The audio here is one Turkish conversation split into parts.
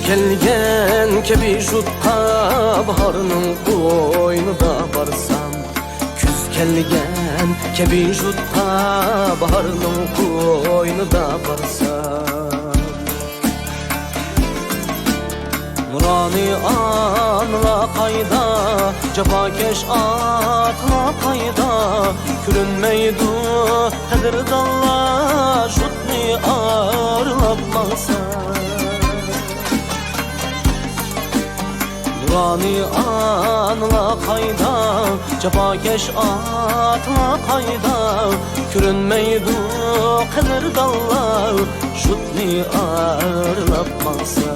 kelgen kebi jutqa baharning qo'ynida borsam, kuz kelgen kebi jutqa baharning qo'ynida borsam, nurani anla qayda, jafakesh atla qayda, ko'rinmaydi qadrdonlar jutni arlab maqsa. Nurani anla qayda, jafakesh atla qayda, ko'rinmaydi qadrdonlar jutni arlab maqsa.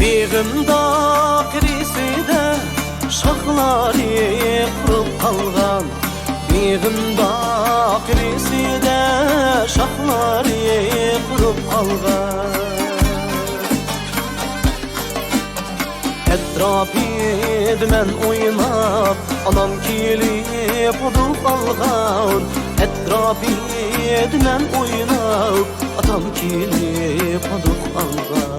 Begimda kiriside şaxlari qurib qalgan, begimda kiriside şaxlari qurib qalgan. Etrafid men oynab, anam kelib udub qalgan. Etrafid men oynab, atam kelib udub qalgan.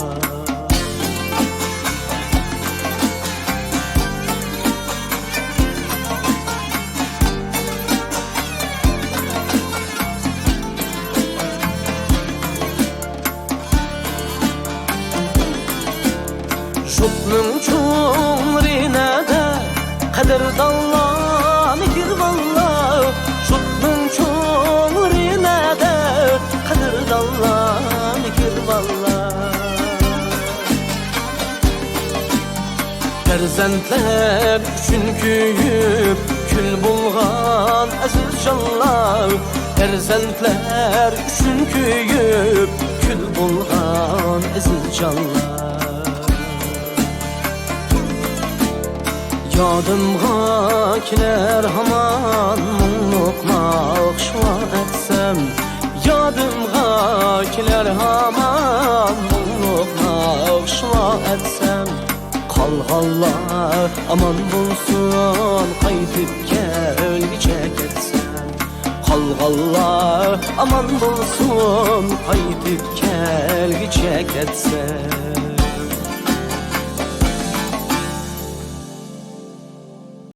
Jutning cho'ngrine de qadrdonlar kirvallar, jutning cho'ngrine de qadrdonlar kirvallar. Farzandlar uchun kuyib kul bo'lgan aziz jonlar, farzandlar uchun kuyib kul bo'lgan aziz jonlar. Yodimga keler haman mungluq naqshva etsem, yodimga keler haman mungluq naqshva etsem, qalğanlar aman bulsun qaytib kelgicha ketsem, qalğanlar aman bulsun qaytib kelgicha ketsem.